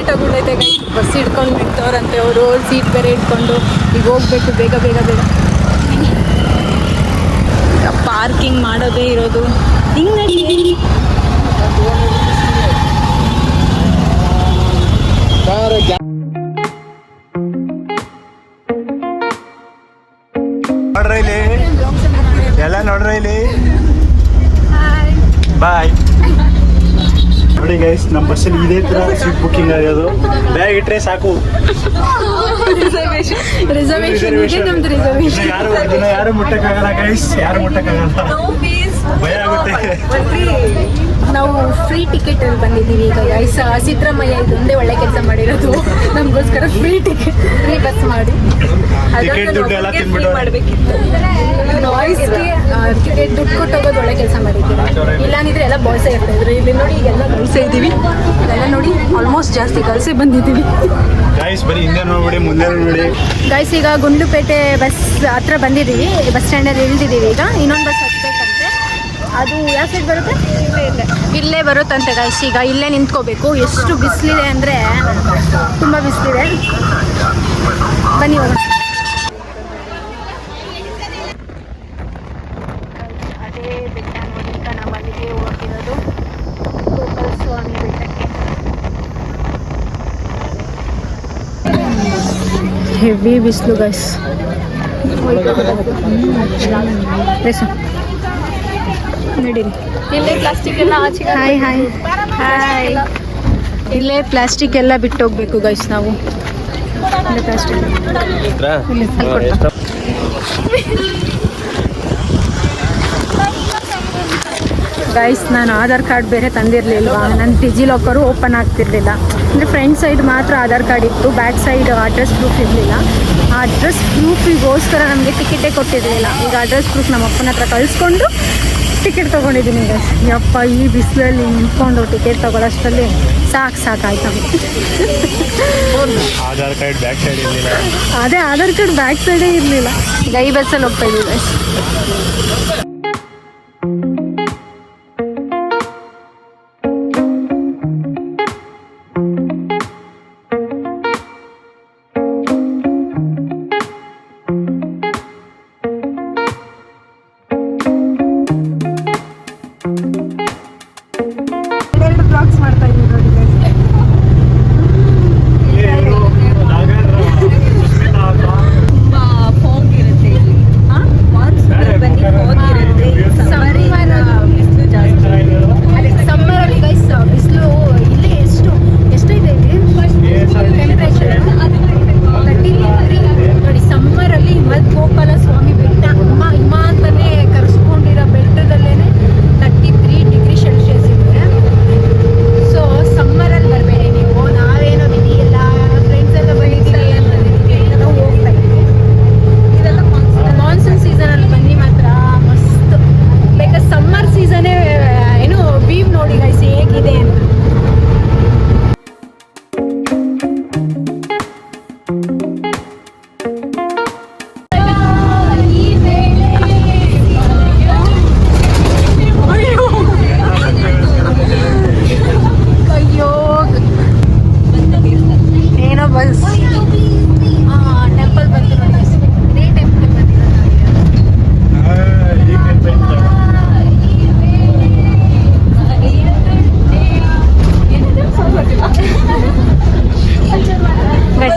ಆಟಗಳೈತೆ. Bus ಹಿಡ್ಕೊಂಡು ಬಿಡ್ತವ್ರಂತೆ ಅವರು, seat ಬೇರೆ ಇಟ್ಕೊಂಡು. ಈಗ ಹೋಗ್ಬೇಕು ಬೇಗ ಬೇಗ ಬೇಗ. ಪಾರ್ಕಿಂಗ್ ಮಾಡೋದೇ ಇರೋದು ಹಿಂಗೆ. ನೋಡ್ರಿ ಇಲ್ಲಿ ಎಲ್ಲ ನೋಡ್ರಿ ಇಲ್ಲಿ. ಬಾಯ್. ನೋಡಿ ಗೈಸ್, ನಮ್ಮ ಬಸ್ಸಲ್ಲಿ ಇದೇ ತರ ಸೀಟ್ ಬುಕ್ಕಿಂಗ್ ಆಗೋದು. ಬ್ಯಾಗ್ ಇಟ್ರೆ ಸಾಕು. ಯಾರು ಮುಟ್ಟಕ್ಕಾಗಲ್ಲ ಗೈಸ್, ಯಾರು ಮುಟ್ಟಕ್ಕಾಗಲ್ಲ. ಭಯ ಆಗುತ್ತೆ. ನಾವು ಫ್ರೀ ಟಿಕೆಟ್ ಅಲ್ಲಿ ಬಂದಿದ್ದೀವಿ ಈಗ ಗೈಸ್. ಸಿದ್ದರಾಮಯ್ಯ ಇದೊಂದೇ ಒಳ್ಳೆ ಕೆಲಸ ಮಾಡಿರೋದು, ನಮಗೋಸ್ಕರ ಫ್ರೀ ಬಸ್ ಮಾಡಿ ಟಿಕೆಟ್ ದುಡ್ಡು ಎಲ್ಲ ತಿನ್ಬಿಟ್ಟು ಟಿಕೆಟ್ ದುಡ್ಡು ಕೊಟ್ಟು ಹೋಗೋದು ಒಳ್ಳೆ ಕೆಲಸ ಮಾಡಿದ್ದೀವಿ. ಇಲ್ಲಾಂದಿದ್ರೆ ಎಲ್ಲ ಬಾಯ್ಸೇ ಇರ್ತಾ ಇದ್ರು. ಇಲ್ಲಿ ನೋಡಿ ಈಗೆಲ್ಲ ಗರ್ಲ್ಸೇ ಇದ್ದೀವಿ. ಎಲ್ಲ ನೋಡಿ ಆಲ್ಮೋಸ್ಟ್ ಜಾಸ್ತಿ ಗರ್ಲ್ಸೇ ಬಂದಿದ್ದೀವಿ ಗೈಸ್. ಬರೀ ಹಿಂದೆ ನೋಡ್ಬಿಡಿ, ಮುಂದೆ ನೋಡ್ಬಿಡಿ ಗೈಸ್. ಈಗ ಗುಂಡ್ಲುಪೇಟೆ ಬಸ್ ಹತ್ರ ಬಂದಿದ್ದೀವಿ. ಬಸ್ ಸ್ಟ್ಯಾಂಡಲ್ಲಿ ಇಳಿದಿದ್ದೀವಿ. ಈಗ ಇನ್ನೊಂದು ಬಸ್ ಹತ್ತಬೇಕಂತೆ. ಅದು ಯಾವ ಸೈಡ್ ಬರುತ್ತೆ? ಇಲ್ಲೇ ಬರುತ್ತಂತೆ ಗೈಸ್. ಈಗ ಇಲ್ಲೇ ನಿಂತ್ಕೋಬೇಕು. ಎಷ್ಟು ಬಿಸಿಲಿದೆ ಅಂದರೆ ತುಂಬ ಬಿಸಿಲಿದೆ. ಬನ್ನಿ ಹೋಗೋಣ. ಅದೇ ಬೆಟ್ಟ ನೋಡಿ. ಈಗ ನಾವು ಅಲ್ಲಿಗೆ ಹೋಗಿರೋದು, ಗೋಪಾಲ ಸ್ವಾಮಿ ಬೆಟ್ಟಕ್ಕೆ. ಹೆವಿ ಬಿಸಿಲು ಗೈಸ್. ನಡೀರಿ. ಇಲ್ಲೇ ಪ್ಲಾಸ್ಟಿಕ್ ಎಲ್ಲ ಆಚೆ. Hi hi hi. ಇಲ್ಲೇ ಪ್ಲಾಸ್ಟಿಕ್ ಎಲ್ಲ ಬಿಟ್ಟು ಹೋಗ್ಬೇಕು ಗೈಸ್ ನಾವು. ಇಲ್ಲೇ ಪ್ಲಾಸ್ಟಿಕ್ ಗೈಸ್. ನಾನು ಆಧಾರ್ ಕಾರ್ಡ್ ಬೇರೆ ತಂದಿರಲಿಲ್ವಾ, ನನ್ನ ಡಿಜಿಲಾಕರು ಓಪನ್ ಆಗ್ತಿರ್ಲಿಲ್ಲ. ಅಂದರೆ ಫ್ರಂಟ್ ಸೈಡ್ ಮಾತ್ರ ಆಧಾರ್ ಕಾರ್ಡ್ ಇತ್ತು, ಬ್ಯಾಕ್ ಸೈಡ್ ಅಡ್ರೆಸ್ ಪ್ರೂಫ್ ಇರಲಿಲ್ಲ. ಆ ಅಡ್ರೆಸ್ ಪ್ರೂಫಿಗೋಸ್ಕರ ನಮಗೆ ಟಿಕೆಟೇ ಕೊಟ್ಟಿರಲಿಲ್ಲ. ಈಗ ಅಡ್ರೆಸ್ ಪ್ರೂಫ್ ನಮ್ಮ ಅಪ್ಪನ ಹತ್ರ ಕಳಿಸ್ಕೊಂಡು ಟಿಕೆಟ್ ತೊಗೊಂಡಿದ್ದೀನಿ ಗೈಸ್. ಯಪ್ಪ, ಈ ಬಿಸಿಲಲ್ಲಿ ನಿಂತ್ಕೊಂಡು ಟಿಕೆಟ್ ತೊಗೊಳ್ಳೋಷ್ಟರಲ್ಲಿ ಸಾಕಾಯ್ತು. ಆಧಾರ್ ಕಾರ್ಡ್ ಬ್ಯಾಕ್ ಸೈಡ್ ಇರಲಿಲ್ಲ. ಅದೇ ಆಧಾರ್ ಕಾರ್ಡ್ ಬ್ಯಾಕ್ ಸೈಡೇ ಇರಲಿಲ್ಲ. ಈಗ ಈ ಬಸ್ಸಲ್ಲಿ ಹೋಗ್ತಾ ಇದ್ದೀವಿ ಗೈಸ್.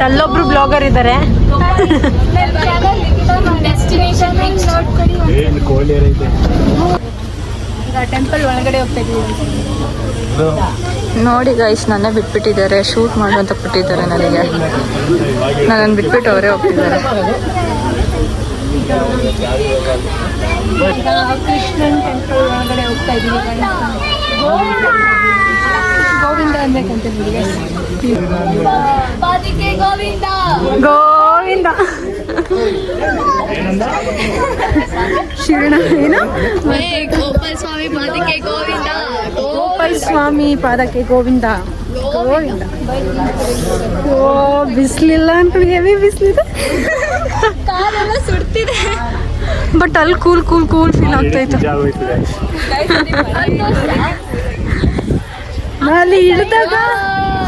ಅಲ್ಲೊಬ್ರು ಬ್ಲಾಗರ್ ಇದ್ದಾರೆ. ಈಗ ಟೆಂಪಲ್ ಒಳಗಡೆ ಹೋಗ್ತಾ ಇದ್ದೀವಿ. ನೋಡಿ ಗೈಸ್, ನನ್ನೇ ಬಿಟ್ಬಿಟ್ಟಿದ್ದಾರೆ. ಶೂಟ್ ಮಾಡು ಅಂತ ಕೊಟ್ಟಿದ್ದಾರೆ ನನಗೆ. ನನ್ನನ್ನು ಬಿಟ್ಬಿಟ್ಟು ಅವರೇ ಹೋಗ್ತಿದ್ದಾರೆ. ಕೃಷ್ಣನ್ ಟೆಂಪಲ್ ಒಳಗಡೆ ಹೋಗ್ತಾ ಇದ್ದೀವಿ. ಗೋವಿಂದ ಅನ್ಬೇಕಂತ ಗೋವಿಂದ ಗೋವಿಂದ ಶಿವಣ್ಣ ಏನು ಗೋಪಾಲ ಸ್ವಾಮಿ ಪಾದಕ್ಕೆ ಗೋವಿಂದ, ಗೋಪಾಲ ಸ್ವಾಮಿ ಪಾದಕ್ಕೆ ಗೋವಿಂದ ಗೋವಿಂದ. ಓ ಬಿಸಿಲಿಲ್ಲ ಅಂತ, ಹೆವಿ ಬಿಸಿಲಿದೆ, ಕಾಲೆಲ್ಲ ಸುಡ್ತಿದೆ. ಬಟ್ ಅಲ್ಲಿ ಕೂಲ್ ಕೂಲ್ ಕೂಲ್ ಫೀಲ್ ಆಗ್ತಾಯಿತ್ತು. ಅಲ್ಲಿ ಇಳಿದಾಗ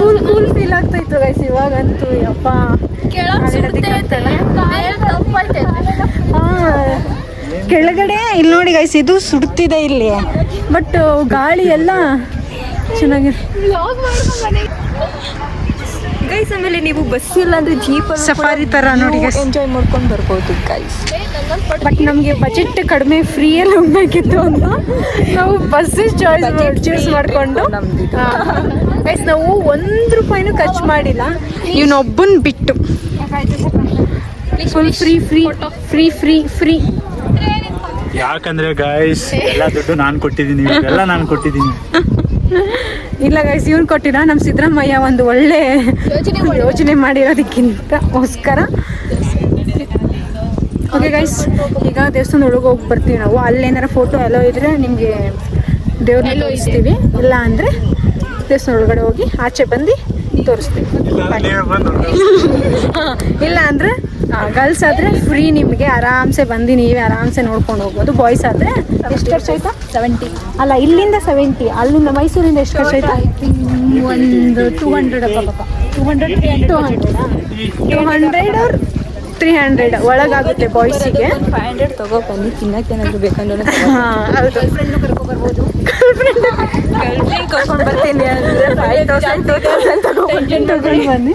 ಕೂಲ್ ಫೀಲ್ ಆಗ್ತಾ ಇತ್ತು ಗೈಸ್ ಇವಾಗಂತೂ. ಯಪ್ಪ ಕೆಳಗಡೆ ಇಲ್ಲಿ ನೋಡಿ ಗೈಸ್, ಇದು ಸುಡ್ತಿದೆ ಇಲ್ಲಿ, ಬಟ್ ಗಾಳಿ ಎಲ್ಲ ಚೆನ್ನಾಗಿದೆ ಗೈಸ್. ಆಮೇಲೆ ನೀವು ಬಸ್ ಇಲ್ಲ ಅಂದ್ರೆ ಜೀಪ್ ಸಫಾರಿ ತರ ನೋಡಿ ಎಂಜಾಯ್ ಮಾಡ್ಕೊಂಡು ಬರ್ಬೋದು ಗೈಸ್. ಬಟ್ ನಮಗೆ ಬಜೆಟ್ ಕಡಿಮೆ, ಫ್ರೀಯಲ್ಲಿ ಹೋಗ್ಬೇಕಿತ್ತು ಅಂತ ನಾವು ಬಸ್ ಚೂಸ್ ಮಾಡಿಕೊಂಡು ಗೈಸ್ ನಾವು ₹1 ಖರ್ಚು ಮಾಡಿಲ್ಲ, ಇವನೊಬ್ಬನ್ ಬಿಟ್ಟು full free free free free free. ಯಾಕಂದ್ರೆ ಗಾಯ್ಸ್ ಎಲ್ಲ ದುಡ್ಡು ನಾನು ಕೊಟ್ಟಿದ್ದೀನಿ, ಎಲ್ಲ ನಾನು ಕೊಟ್ಟಿದ್ದೀನಿ. ಇಲ್ಲ ಗೈಸ್, ಇವ್ನು ಕೊಟ್ಟಿಲ್ಲ, ನಮ್ಮ ಸಿದ್ದರಾಮಯ್ಯ ಒಂದು ಒಳ್ಳೆ ಯೋಜನೆ ಮಾಡಿರೋದಕ್ಕಿಂತಗೋಸ್ಕರ. ಓಕೆ ಗೈಸ್, ಈಗ ದೇವಸ್ಥಾನ ಒಳಗೆ ಹೋಗಿ ಬರ್ತೀವಿ ನಾವು. ಅಲ್ಲೇನಾರ ಫೋಟೋ ಎಲ್ಲೋ ಇದ್ರೆ ನಿಮಗೆ ದೇವ್ರನ್ನ ತೋರಿಸ್ತೀವಿ, ಇಲ್ಲ ಅಂದರೆ ದೇವಸ್ಥಾನ ಒಳಗಡೆ ಹೋಗಿ ಆಚೆ ಬಂದು ತೋರಿಸ್ತೀವಿ. ಇಲ್ಲ ಅಂದರೆ ಗರ್ಲ್ಸ್ ಆದರೆ ಫ್ರೀ, ನಿಮಗೆ ಆರಾಮ್ಸೆ ಬಂದು ನೀವೇ ಆರಾಮ್ಸೆ ನೋಡ್ಕೊಂಡು ಹೋಗ್ಬೋದು. ಬಾಯ್ಸ್ ಆದರೆ ಎಷ್ಟು ಖರ್ಚು ಆಯ್ತಾ? 70. ಅಲ್ಲ, ಇಲ್ಲಿಂದ 70, ಅಲ್ಲಿಂದ ಮೈಸೂರಿಂದ ಎಷ್ಟು ಖರ್ಚು ಆಯ್ತಾ? ಒಂದು 200 or 300 ಒಳಗಾಗುತ್ತೆ ಬಾಯ್ಸಿಗೆ. 500 ತಗೋ ಬನ್ನಿ, ತಿನ್ನಕ್ಕೆ ಏನಾದ್ರು ಬೇಕಂದ್ರೆ. ಹಾಂ ಹೌದು, ಫ್ರೆಂಡ್ನು ಕರ್ಕೊಬರ್ಬೋದು. ಕರ್ಕೊಂಡು ಬರ್ತೀನಿ ಅಂದರೆ 5000 2000 ತಗೊಂಡು ಬನ್ನಿ.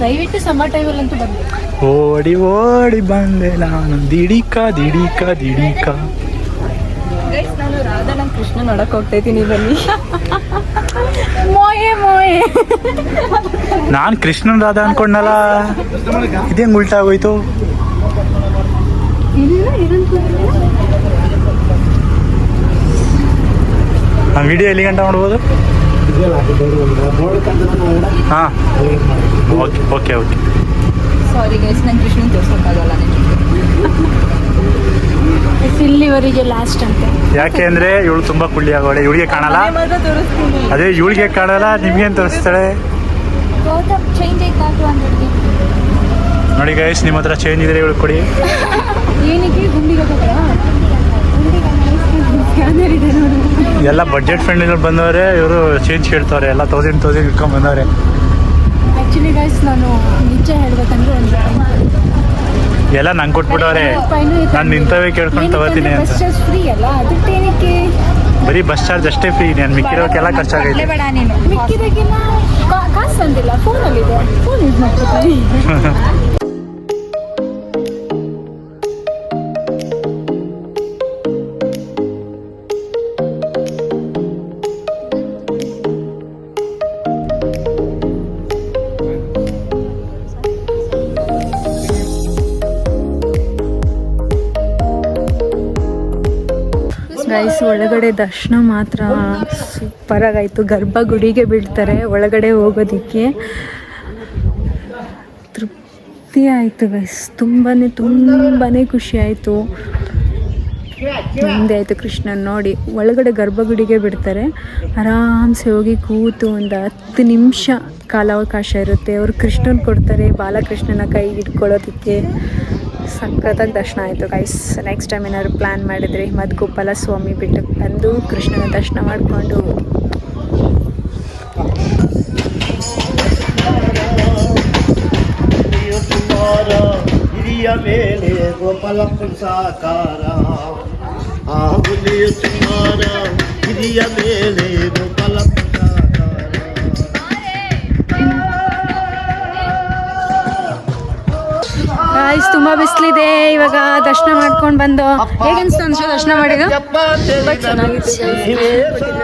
ದಯವಿಟ್ಟು ಸಮ್ಮರ್ ಟೈಮಲ್ಲಂತೂ ಬನ್ನಿ. ಓಡಿ ಓಡಿ ಬಂದೆ ನಾನು ದಿಡಿಕ ದಿಡಿಕ ದಿಡಿಕ. ಗೈಸ್, ನಾನು ರಾಧಾ ನಮ್ಮ ಕೃಷ್ಣ ನೋಡಕ್ ಹೋಗ್ತಾ ಇದ್ದೀನಿ, ಬನ್ನಿ. ಮೋಯೆ ಮೋಯೆ. ನಾನು ಕೃಷ್ಣನ್ ರಾಧಾ ಅನ್ಕೊಂಡಲ್ಲ, ಇದೇಂಗ್ ಉಲ್ಟಾ ಆಗೋಯ್ತು. ಆ ವಿಡಿಯೋ ಎಲ್ಲಿ ಗಂಟ ಮಾಡ್ಬೋದು? ಹಾಂ, okay okay okay. Sorry guys, ನಾನು ಕೃಷ್ಣನ್ ತೋರ್ಸೋಕ್ಕಾಗಲ್ಲ ನಿಮಗೆ. ಇಲ್ಲಿವರೆಗೆ ಲಾಸ್ಟ್ ಅಂತ. ಯಾಕೆ ಅಂದರೆ ಇವಳು ತುಂಬ ಕುಳ್ಳಿ ಆಗೋಳೆ, ಇವಳಿಗೆ ಕಾಣಲ್ಲ. ಮಾತ್ರ ತೋರಿಸ್ತೀನಿ. ಅದೇ ಇವಳಿಗೆ ಕಾಣಲ್ಲ, ನಿಮ್ಗೇನು ತೋರಿಸ್ತಾಳೆ ಚೇಂಜ್ ಆಯ್ತಾ 200ಗೆ? ನೋಡಿ ಗೈಸ್, ನಿಮ್ಮ ಹತ್ರ ಚೇಂಜ್ ಇದ್ರೆ ಇವಳು ಕೊಡಿ. ಏನಕ್ಕೆ ಗುಂಡಿಗೆ ಸ್ಕ್ಯಾನರ್ ಇದೆ ನೋಡಿ. ಎಲ್ಲ ಬಡ್ಜೆಟ್ ಫ್ರೆಂಡ್ಲಿ ಬಂದವರೆ, ಇವರು ಚೇಂಜ್ ಕೇಳ್ತವ್ರೆ, ಎಲ್ಲ 1000 ಇಟ್ಕೊಂಡ್ ಬಂದವ್ರೆ. ಆ್ಯಕ್ಚುಲಿ ಗೈಸ್, ನಾನು ನಿಜ ಹೇಳ್ಬೇಕಂದ್ರೆ ಒಂದು ಎಲ್ಲ ನಂಗೆ ಕೊಟ್ಬಿಟ್ಟವ್ರೆ, ನಾನು ನಿಂತವೇ ಕೇಳ್ಕೊಂಡು ತಗೋತೀನಿ ಅಂತ. ಬಸ್ ಚಾರ್ಜ್ ಫ್ರೀ ಅಲ್ಲ, ಅದಕ್ಕೇನಕ್ಕೆ ಬರೀ ಬಸ್ ಚಾರ್ಜ್ ಅಷ್ಟೇ ಫ್ರೀ, ನಾನು ಮಿಕ್ಕಿರೋಕ್ಕೆಲ್ಲ ಖರ್ಚಾಗೈತೆ. ಬೇಡ ನೀನು. ಮಿಕ್ಕಿದಾಗಿಲ್ಲ, ಕಾಸು ಬಂದಿಲ್ಲ, ಫೋನಲ್ಲಿದೆ, ಫೋನ್ ಯೂಸ್ ಮಾಡ್ಕೊತೀನಿ. ಗೈಸ್, ಒಳಗಡೆ ದರ್ಶನ ಮಾತ್ರ ಸೂಪರ್ ಆಗಾಯಿತು. ಗರ್ಭಗುಡಿಗೆ ಬಿಡ್ತಾರೆ ಒಳಗಡೆ ಹೋಗೋದಕ್ಕೆ. ತೃಪ್ತಿ ಆಯಿತು ಗೈಸ್, ತುಂಬಾ ಖುಷಿ ಆಯಿತು. ಮುಂದೆ ಆಯಿತು ಕೃಷ್ಣನ್ ನೋಡಿ. ಒಳಗಡೆ ಗರ್ಭಗುಡಿಗೆ ಬಿಡ್ತಾರೆ, ಆರಾಮ್ಸೆ ಹೋಗಿ ಕೂತು ಒಂದು 10 ನಿಮಿಷ ಕಾಲಾವಕಾಶ ಇರುತ್ತೆ. ಅವರು ಕೃಷ್ಣನ್ ಕೊಡ್ತಾರೆ, ಬಾಲಕೃಷ್ಣನ ಕೈ ಹಿಡ್ಕೊಳ್ಳೋದಕ್ಕೆ. ಸಖತ್ತಾಗಿ ದರ್ಶನ ಆಯಿತು ಗೈಸ್. ನೆಕ್ಸ್ಟ್ ಟೈಮ್ ಏನಾದ್ರು ಪ್ಲ್ಯಾನ್ ಮಾಡಿದರೆ ಮಧುಗೋಪಾಲ ಸ್ವಾಮಿ ಬೆಟ್ಟಕ್ಕೆ ಬಂದು ಕೃಷ್ಣನ ದರ್ಶನ ಮಾಡಿಕೊಂಡು ಹಿರಿಯ ಮೇಲೆ ಗೋಪಾಲಪ್ಪನ ಸಾಕಾರ, ಆ ಹುಲಿಯ ಸುಮಾರ ಹಿರಿಯ ಮೇಲೆ ಗೋಪಾಲಪ್ಪನ ಗೈಸ್, ತುಂಬ ಬಿಸಿಲಿದೆ. ಇವಾಗ ದರ್ಶನ ಮಾಡ್ಕೊಂಡು ಬಂದು ಹೇಗನ್ಸ್ತು ಅನ್ಸೋ ದರ್ಶನ ಮಾಡಿದ?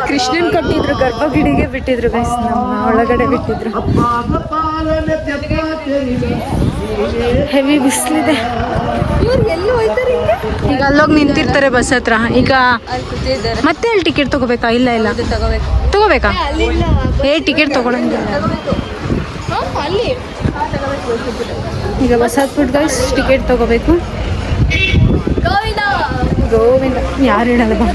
ಕೃಷ್ಣನ್ ಕೊಟ್ಟಿದ್ರು, ಗರ್ಭಗುಡಿಗೆ ಬಿಟ್ಟಿದ್ರು ಗೈಸ್, ನಮ್ಮ ಒಳಗಡೆ ಬಿಟ್ಟಿದ್ರು. ಹೆವಿ ಬಿಸಿಲಿದೆ. ಈಗ ಅಲ್ಲೋಗಿ ನಿಂತಿರ್ತಾರೆ ಬಸ್ ಹತ್ರ. ಈಗ ಮತ್ತೆ ಅಲ್ಲಿ ಟಿಕೆಟ್ ತಗೋಬೇಕಾ? ಇಲ್ಲ ಇಲ್ಲ ತಗೋಬೇಕಾ? ಟಿಕೆಟ್ ತಗೊಳಂಗಿಲ್ಲ. ಈಗ ಬಸ್ ಹತ್ಬಿಟ್ಟು ಗೈಸ್ ಟಿಕೆಟ್ ತಗೋಬೇಕು. ಗೋವಿಂದ ಯಾರು ಹೇಳಲ್ಲ ಬಾ.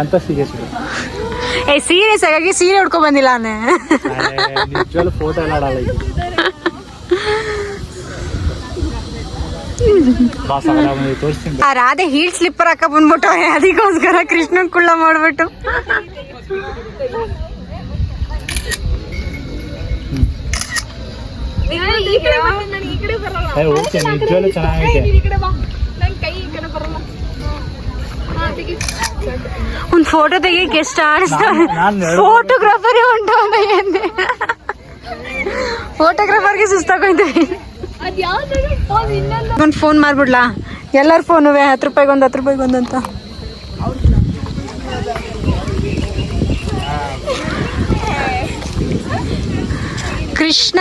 ಅಂತ ಸೀರಿಯಸ್ ಏ ಸೀರಿಯಸ್ ಆಗಿ ಸೀರೆ ಉಡ್ಕೊ ಬಂದಿಲ್ಲ ಅವನೇ. ನಿಜವಾಗ್ಲೂ ಫೋಟೋ ಎಲ್ಲ ಆಡಲ್ಲ ಈಗ. ತೋರಿಸ್ತೀನಿ. ಆ ರಾಧೆ ಹೀಲ್ ಸ್ಲಿಪ್ಪರ್ ಹಾಕ ಬಂದ್ಬಿಟ್ಟವ್ರೆ, ಅದಕ್ಕೋಸ್ಕರ ಕೃಷ್ಣನ್ ಕುಳ್ಳ ಮಾಡ್ಬಿಟ್ಟು. ಓಕೆ ನಿಜವಾಗ್ಲೂ ಚೆನ್ನಾಗೈತೆ. ಒಂದ್ ಫೋಟೋ ತೆಗಿಯಕ್ಕೆ ಎಷ್ಟು ಆಡಿಸ್ತಾರೆ. ಫೋಟೋಗ್ರಾಫರೇ ಉಂಟು ಎಂದೆ, ಫೋಟೋಗ್ರಾಫರ್ಗೆ ಸುಸ್ತಾಗೋಯ್ತೀವಿ. ಒಂದು ಫೋನ್ ಮಾಡ್ಬಿಡ್ಲಾ? ಎಲ್ಲರ ಫೋನು 10 ರೂಪಾಯಿಗೆ ಒಂದು 10 ರೂಪಾಯಿಗೆ ಒಂದಂತ. ಕೃಷ್ಣ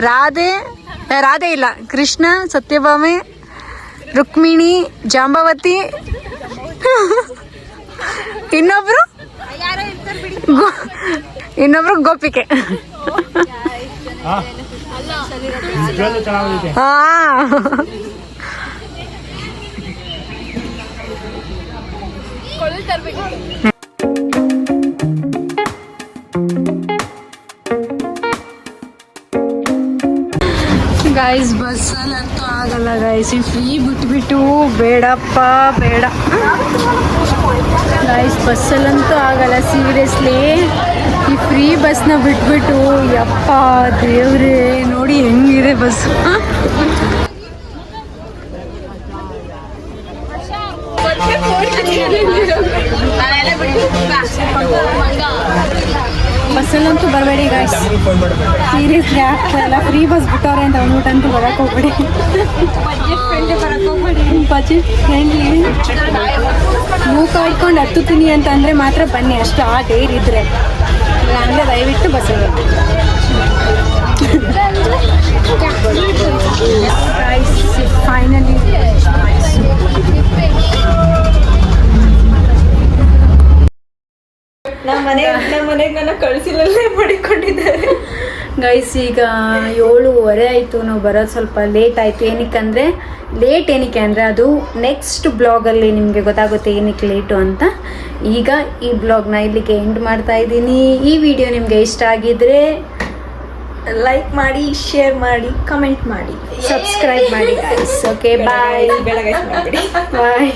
ರಾಧೆ ಇಲ್ಲ, ಕೃಷ್ಣ, ಸತ್ಯಭಾಮೆ, ರುಕ್ಮಿಣಿ, ಜಾಂಬವತಿ, ಇನ್ನೊಬ್ರು ಗೋಪಿಕೆ. ನಿಜವಾಗ್ಲೂ ಚೆನ್ನಾಗೈತೆ. ಹಾ ಗೈಸ್ ಬಸ್ಸಲ್ಲಂತೂ ಆಗಲ್ಲ ಗೈಸ್, ಫ್ರೀ ಬಿಟ್ಬಿಟ್ಟು ಬೇಡಪ್ಪ ಬೇಡ ಗೈಸ್, ಬಸ್ಸಲ್ಲಂತೂ ಆಗಲ್ಲ ಸೀರಿಯಸ್ಲಿ. ಈ ಫ್ರೀ ಬಸ್ನ ಬಿಟ್ಬಿಟ್ಟು ಯಪ್ಪ ದೇವ್ರೇ, ನೋಡಿ ಹೆಂಗಿದೆ ಬಸ್ಸು. ಬಸ್ಸಲ್ಲಂತೂ ಬರಬೇಡಿ ಗಾಯ್ಸ್, ಸೀರಿಯಸ್ಲಿ ಆಗ್ತಾ ಇಲ್ಲ. ಫ್ರೀ ಬಸ್ ಬಿಟ್ಟವ್ರೆ ಅಂತ ಅಂದ್ಬಿಟ್ಟಂತೂ ಬರಕ್ಕೆ ಹೋಗ್ಬೇಡಿ. ಬಜೆಟ್ ಫ್ರೆಂಡ್ಲಿ ಮೂಕ ಇಟ್ಕೊಂಡು ಹತ್ತುತ್ತೀನಿ ಅಂತ ಅಂದರೆ ಮಾತ್ರ ಬನ್ನಿ, ಅಷ್ಟು ಆ ಡೇರ್ ಇದ್ರೆ. ಅಂದರೆ ದಯವಿಟ್ಟು ಬಸ್ಸಲ್ಲಿ ಫೈನಲಿ ನಮ್ಮ ಮನೆಗೆ ನನ್ನ ಕಳಿಸಿಲ್ಲೇ ಮಾಡಿಕೊಂಡಿದ್ದಾರೆ ಗೈಸ್. ಈಗ 7:15 ಆಯಿತು, ನಾವು ಬರೋದು ಸ್ವಲ್ಪ ಲೇಟ್ ಆಯಿತು. ಏನಕ್ಕೆ ಅಂದರೆ ಅದು ನೆಕ್ಸ್ಟ್ ಬ್ಲಾಗಲ್ಲಿ ನಿಮಗೆ ಗೊತ್ತಾಗುತ್ತೆ ಏನಕ್ಕೆ ಲೇಟು ಅಂತ. ಈಗ ಈ ಬ್ಲಾಗ್ನ ಇಲ್ಲಿಗೆ ಎಂಡ್ ಮಾಡ್ತಾ ಇದ್ದೀನಿ. ಈ ವಿಡಿಯೋ ನಿಮಗೆ ಇಷ್ಟ ಆಗಿದ್ರೆ ಲೈಕ್ ಮಾಡಿ, ಶೇರ್ ಮಾಡಿ, ಕಮೆಂಟ್ ಮಾಡಿ, ಸಬ್ಸ್ಕ್ರೈಬ್ ಮಾಡಿ ಗೈಸ್. Okay bye. ಬೆಳಗ್ಗೆ ಬಾಯ್.